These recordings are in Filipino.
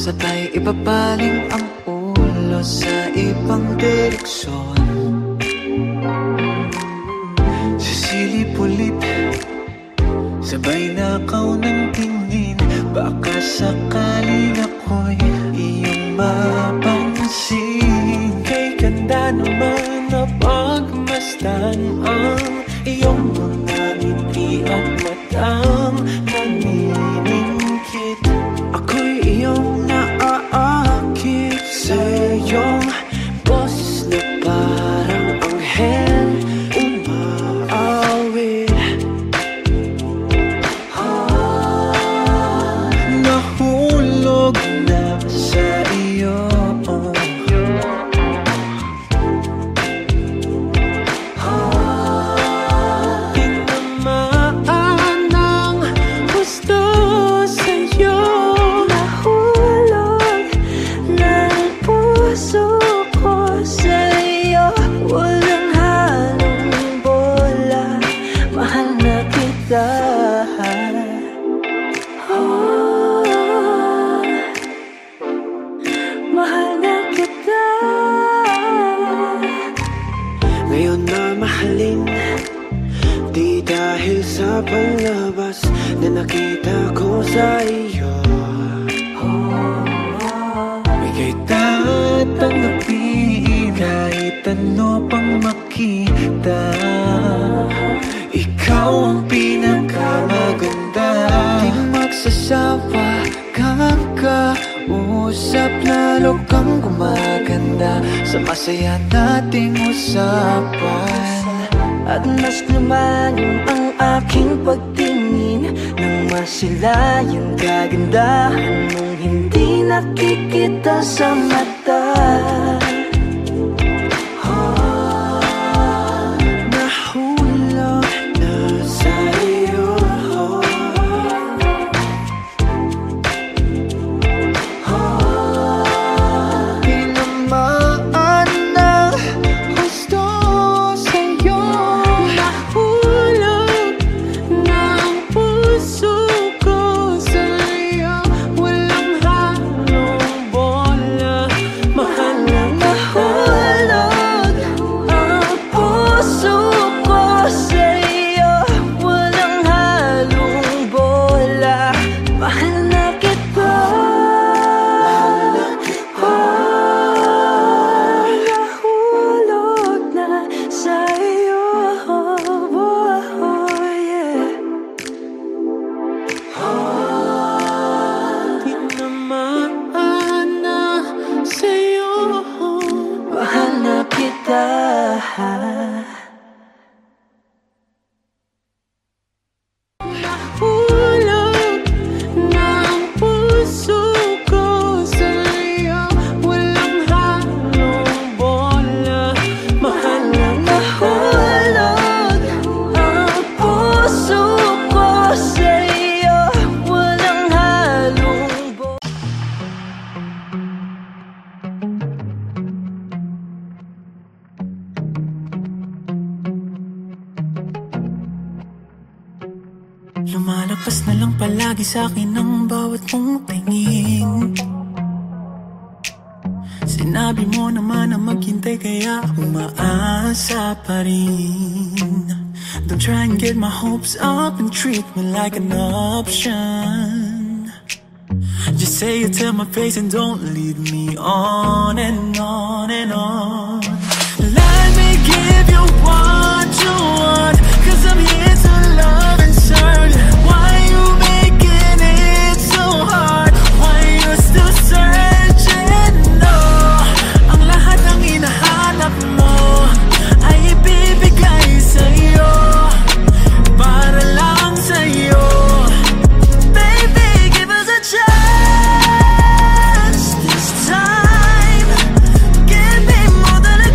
sabay ibabaling ang ulo sa ibang direksyon. Sisilip ulit, sabay nakaw ng tingin. Baka sakaling ako'y iyong mapansin. Kay ganda naman na pagmasdan ang iyong mga ngiti at matang naniningkit. Ako'y iyong naaakit sa iyong boses na parang anghel umaawit. Nahulog na sa iyo. Mahal na kita. Ngayon na mahalin, di dahil sa palabas na nakita ko sa iyo. Bigay tatanggapin kahit ano pang makita. Ikaw ang pinakamaganda. Di magsasawa, kakausap, lalo kang gumaganda sa masaya nating usapan. At mas lumalim ang aking pagtingin nang masilayan kagandahan mong hindi nakikita sa mata. Lumalagpas na lang palagi sa'kin ang bawat mong tingin. Sinabi mo naman na maghintay kaya umaasa pa rin. Don't try and get my hopes up and treat me like an option. Just say it to my face and don't lead me on and on and on. Let me give you what you want, 'cause I'm here to love and serve. Why you making it so hard? Why you still searching? No, ang lahat ng hinahanap mo ay ibibigay sa'yo, para lang sa'yo. Baby, give us a chance this time. Give me more than a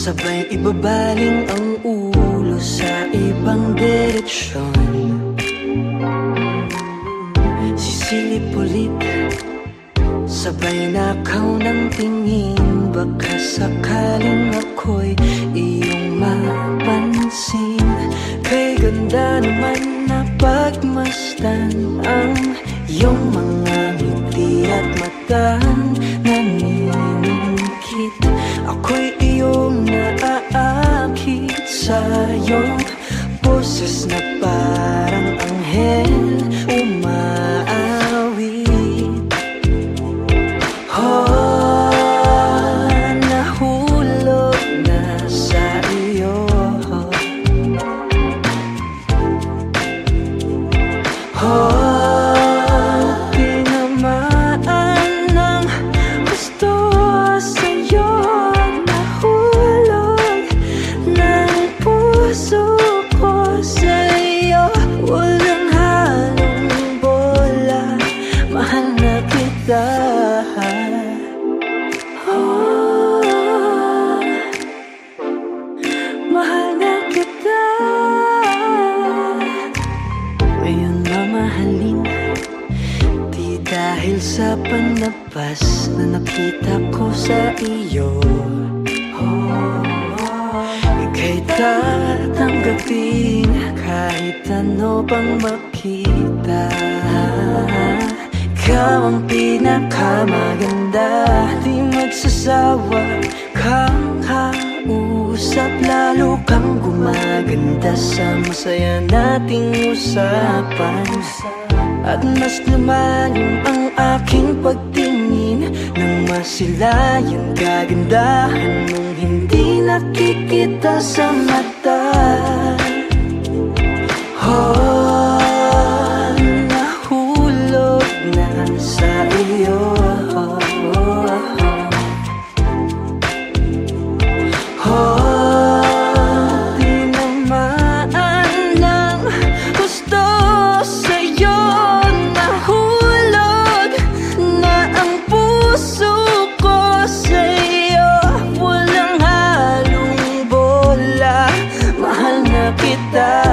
Sabay ibabaling ang ulo sa ibang direksyon. Sisilip ulit, sabay nakaw ng tingin. Baka sakaling ako'y iyong mapansin. Kay ganda naman na pagmasdan ang iyong mga ngiti at mata. Naniningkit, ako'y iyong naaakit sa iyong boses na parang anghel umaawit. Oh, nahulog na sa iyo. Oh, tinamaan ng gusto sa'yo. Nahulog ng puso ko sa'yo. Walang halong bola, mahal na kita. Oh, mahal na kita. Ngayon mamahalin, di dahil sa panlabas na nakita ko sa iyo. Ika'y tatanggapin kahit ano pang makita. Ikaw ang pinakamaganda, di magsasawa kang kausap. Lalo kang gumaganda sa masaya nating usapan. At mas lumalim ang aking pagtingin nang masilayan kagandahan mong hindi nakikita sa mata. Oh, nahulog na sa iyo. Oh, tinamaan ng gusto sa'yo. Nahulog na ang puso ko sa'yo. Walang halong bola, mahal na kita.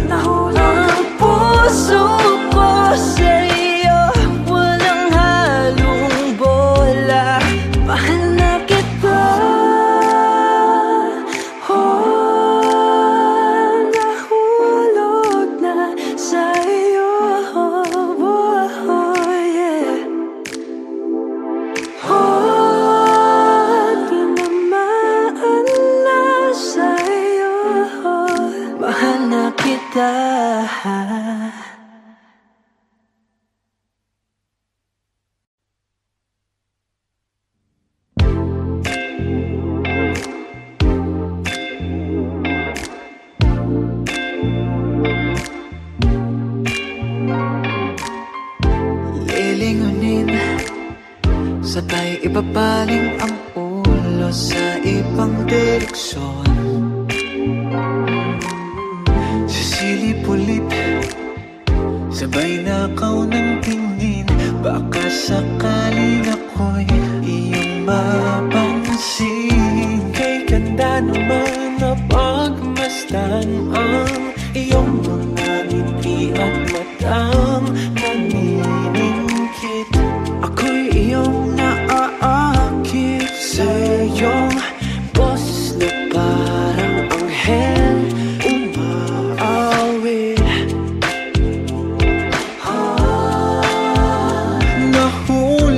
Nahulog ang puso ko sa'yo. Walang halong bola, mahal na kita. Oh, nahulog na sa'yo. Oh, yeah. Oh, tinamaan na sa'yo. Mahal na kita. Lilingunin, sabay ibabaling ang ulo sa ibang direksyon. Sisilip ulit, sabay nakaw ng tingin. Baka sakaling ako'y iyong mapansin. Kay ganda naman na pagmasdan ang iyong mga ngiti at matang naniningkit. Ako'y iyong naaakit sa iyong boses na parang anghel umaawit. Nahulog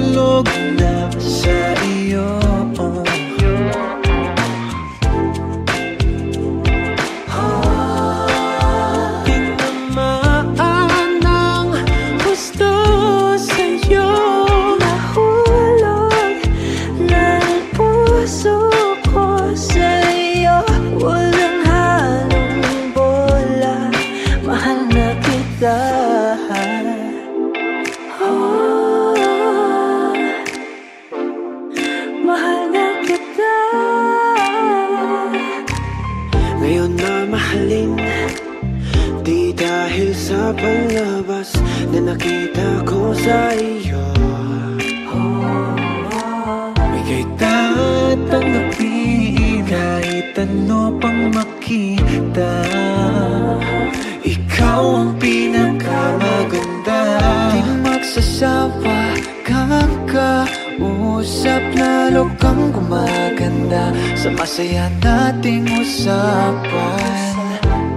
Usap na lokang gumaganda sa masaya nating usapan.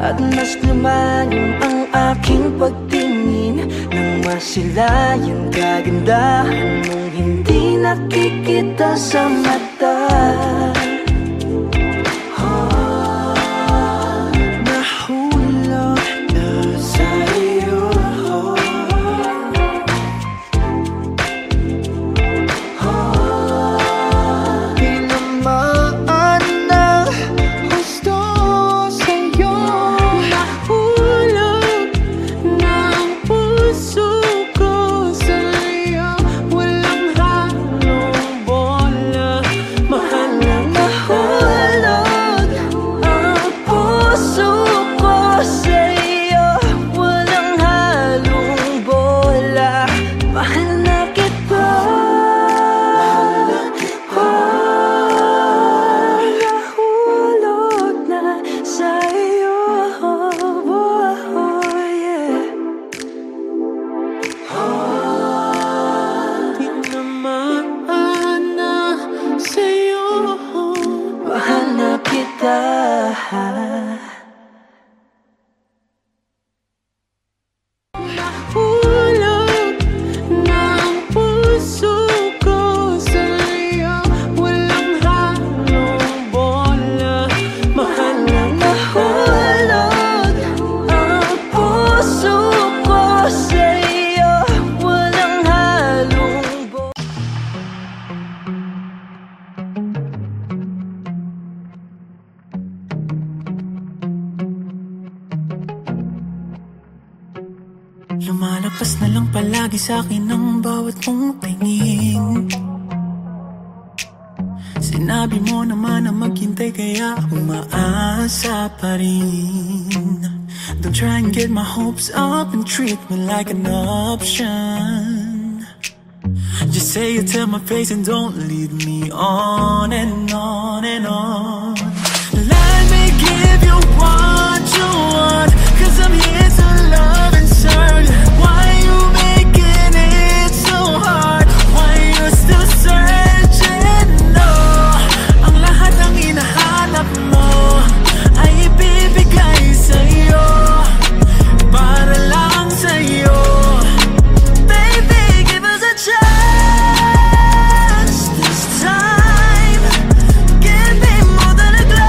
At mas lumalim ang aking pagtingin nang masilayan kagandahan mong hindi nakikita sa mata. Nahulog na sa'yo. Tinamaan ng gusto sa'yo. Nahulog na ang puso ko sa'yo. Walang halong bola, mahal na nahulog ang puso ko sa'yo. Walang halong bola, mahal na kita. Nahulog na sa'yo, yeah. Tinamaan na sa'yo. Mahal na kita. Nahulog na ang puso ko sa'yo. Walang halong bola, mahal na nahulog ang puso ko sa'yo. Walang halong bola. Lumalapas na lang palagi sa'kin ang bawat mong tingin. Sinabi mo naman na maghintay kaya umaasa pa rin. Don't try and get my hopes up and treat me like an option. Just say it to my face and don't lead me on and on and on. Let me give you what you want, 'cause I'm here to love and serve. Why you making it so hard? Why you still searching? No, ang lahat ng hinahanap mo ay ibibigay sa'yo, para lang sa'yo. Baby, give us a chance this time. Give me more than a glance.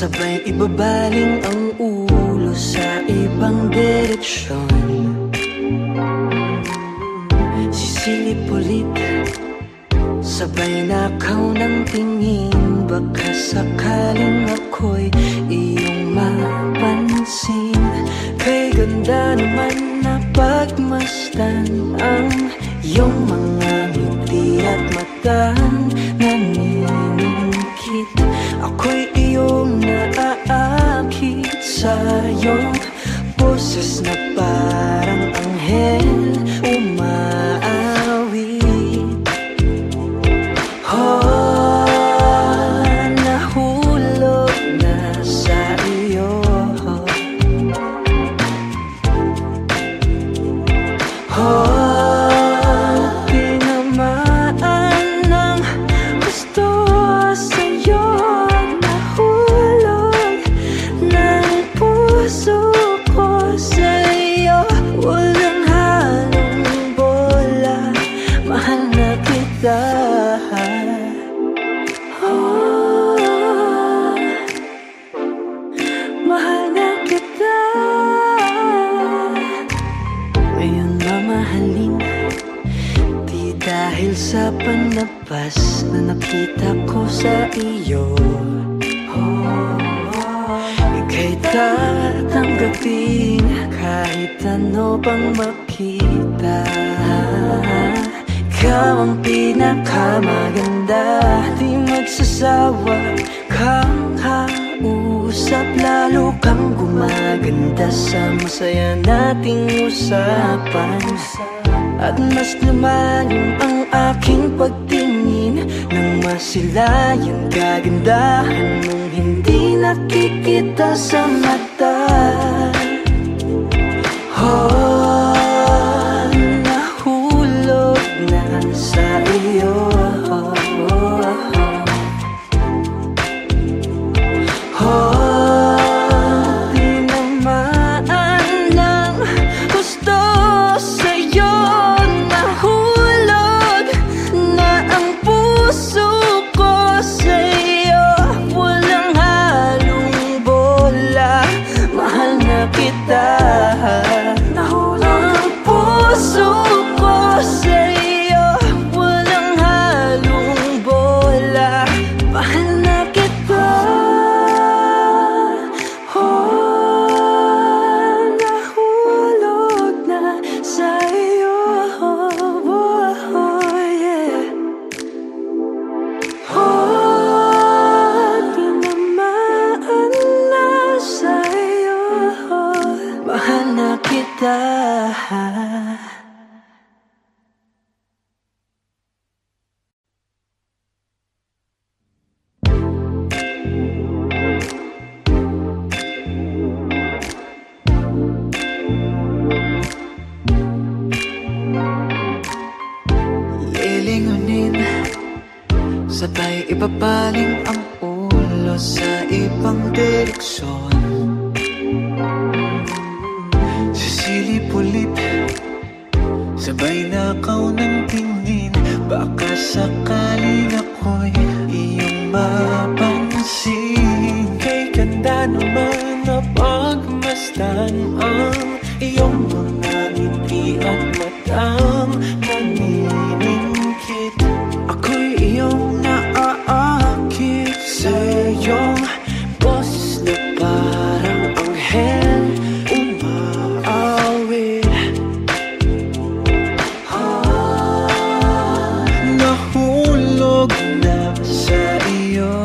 sabay ibabaling ang ulo sa ibang direksyon. Sisilip ulit, sabay nakaw ng tingin. Baka sakaling ako'y iyong mapansin. Kay ganda naman na pagmasdan ang iyong mga ngiti at matang naniningkit. Ako'y iyong naaakit sa iyong boses na parang anghel umaawit. Nahulog na sa iyo. Tinamaan ng gusto sa'yo. Nahulog ng puso ko sa'yo. Walang halong bola, mahal na kita. Mahal na kita. Ngayon mamahalin, di dahil sa panabas na nakita ko sa iyo. Ika'y tatanggapin kahit ano pang makita. Ikaw ang pinakamaganda, di magsasawa kang kausap. Lalo kang gumaganda sa masaya nating usapan. At mas lumalim ang aking pagtingin nang masilayan kagandahan mong hindi nakikita sa mata. Nahulog na sa iyo. Tinamaan ng gusto sa'yo. Nahulog na ang puso ko sa'yo. Walang halong bola, mahal na kita. Nahulog ang puso ko sa'yo. Walang halong bola, mahal na kita. Nahulog na sa'yo. Tinamaan na sa'yo. Mahal na kita. Lilingunin, sabay ibabaling ang ulo sa ibang direksyon. Sisilip ulit, sabay nakaw ng tingin. Baka sakaling ako'y iyong mapansin. Kay ganda naman na pagmasdan ang iyong mga ngiti at matang naniningkit. Ako'y iyong naaakit sa iyong boses na parang anghel umaawit. Nahulog na sa iyo.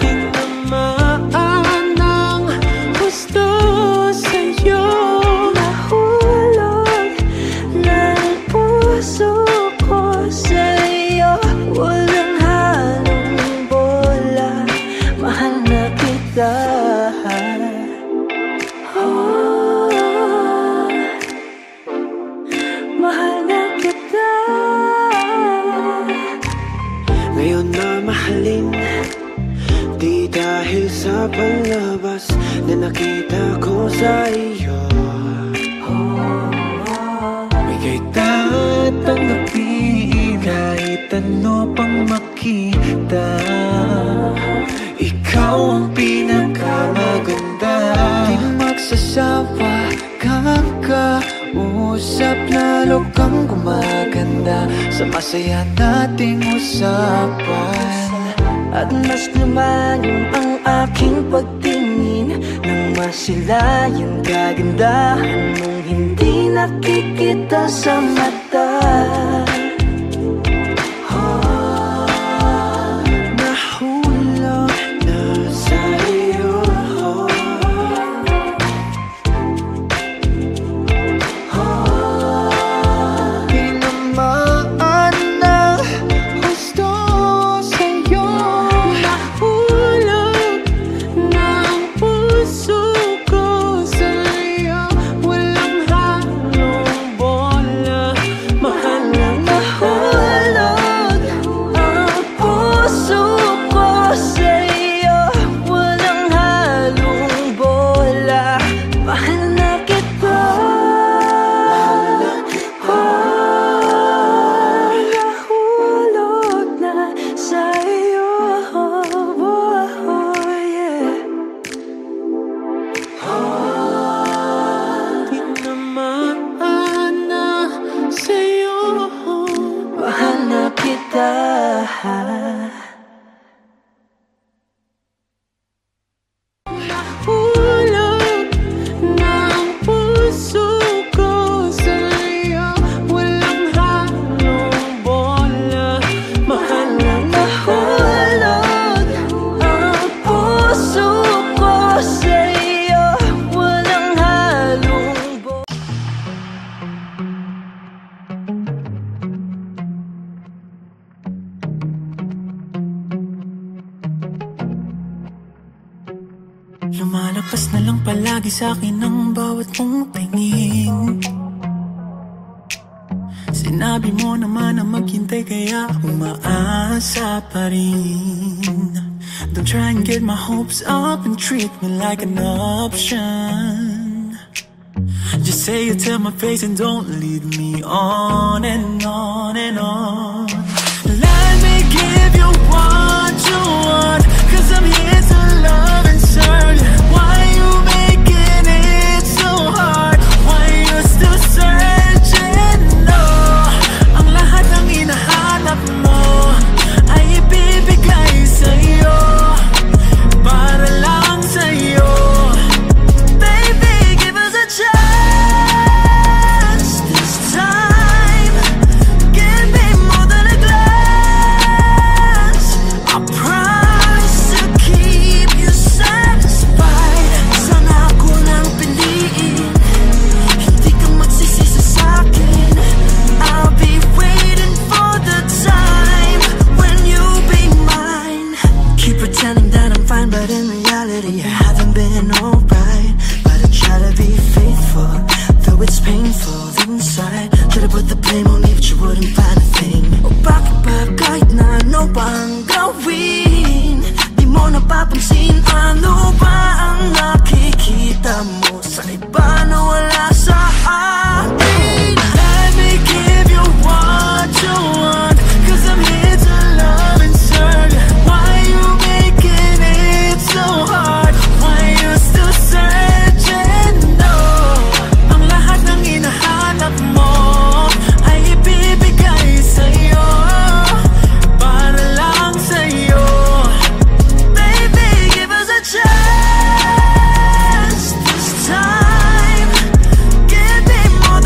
Tinamaan ng gusto sa'yo. Nahulog ng puso ko sa'yo. Walang halong bola, mahal na kita. Mahal na kita. Ngayon na mahalin, di dahil sa panlabas na nakita ko sa iyo. Ika'y tatanggapin ano pang makita. Ikaw ang pinakamaganda. Di magsasawa, kakausap, lalo kang gumaganda sa masaya nating usapan. At mas lumalim ang aking pagtingin nang masilayan kagandahan mong hindi nakikita sa mata. Nahulog na sa'yo. Tinamaan ng gusto sa'yo. Nahulog ng puso ko sa'yo. Walang halong bola, mahal na nahulog ang puso ko sa'yo. Walang halong bola, mahal na kita. Nahulog na sa'yo, yeah. Tinamaan na sa'yo. Mahal na kita. Nahulog ng puso ko sa'yo. Walang halong bola, mahal na nahulog ang puso ko sa'yo. Walang halong bola. Lumalagpas na lang palagi sa'kin ang bawat mong tingin. Sinabi mo naman na maghintay kaya umaasa pa rin. Don't try and get my hopes up and treat me like an option. Just say it to my face and don't lead me on and on and on. Let me give you what you want, 'cause I'm here to love and serve you. Why you making it so hard? Why you still searching? No, ang lahat ng hinahanap mo ay ibibigay sa'yo, para lang sa'yo. Baby, give us a chance this time. Give me more than a glance. I promise to keep you satisfied. Sana ako lang piliin, hindi ka magsisisi sa'kin. I'll be waiting for the time when you'll be mine. Keep pretending that I'm fine, but in reality I haven't been alright. But I try to be faithful, though it's painful inside. Try to put the blame on me, but you wouldn't find a thing. O bakit ba kahit na ano bang gawin, di mo napapansin? Ano ba ang nakikita mo sa iba na wala sa akin? Let me give you what you want, 'cause I'm here to love and serve you. Why you making it so hard? Why you still searching? No, ang lahat ng hinahanap mo ay ibibigay sa'yo, para lang sa'yo. Baby, give us a chance this time. Give me more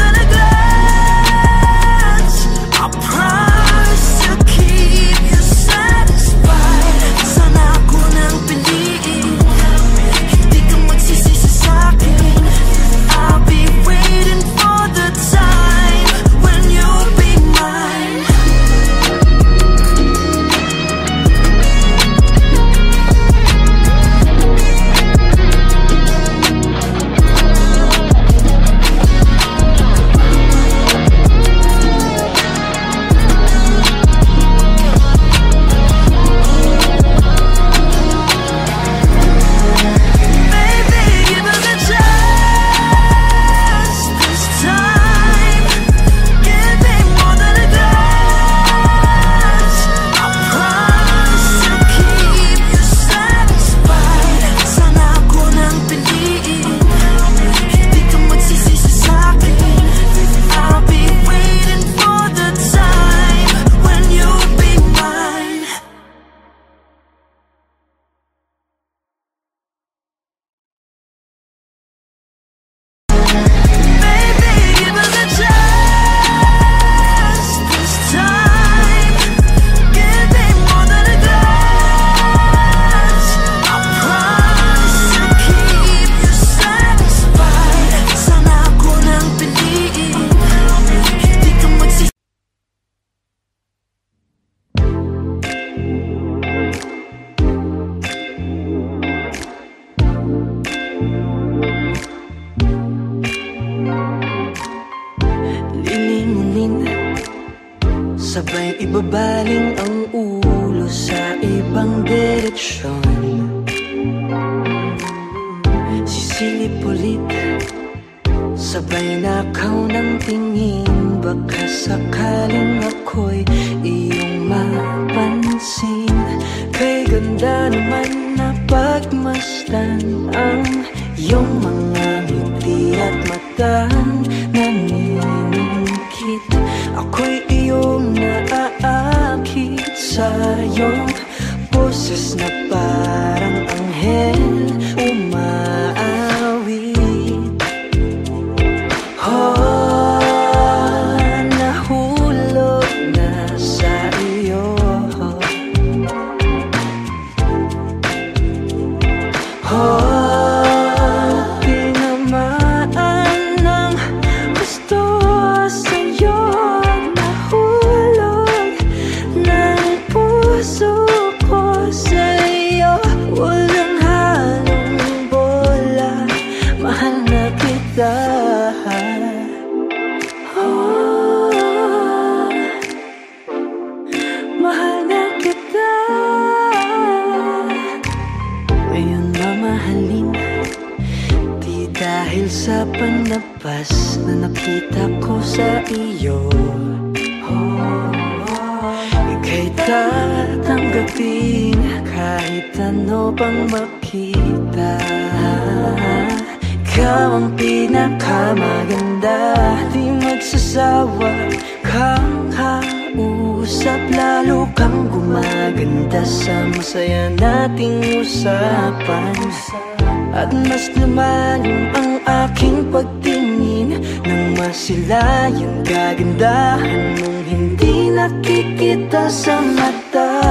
sabay ibabaling ang ulo sa ibang direksyon. Sisilip ulit, sabay nakaw ng tingin. Baka sakaling ako'y iyong mapansin. Kay ganda naman na pagmasdan ang iyong mga ngiti at matang naniningkit. Ako'y iyong naaakit sa iyong boses na parang anghel umaawit. Nahulog na sa iyo. Tinamaan ng gusto sa'yo. Nahulog ng puso ko sa'yo. Walang halong bola, mahal na kita. Mahal na kita. Ngayon mamahalin, di dahil sa panabas na nakita ko sa iyo. Ika'y tatanggapin kahit ano pang makita. Ikaw ang pinakamaganda, di magsasawa kang kausap. Lalo kang gumaganda sa masaya nating usapan. At mas lumalim ang aking pagtingin nang masilayan kagandahan mong hindi nakikita sa mata.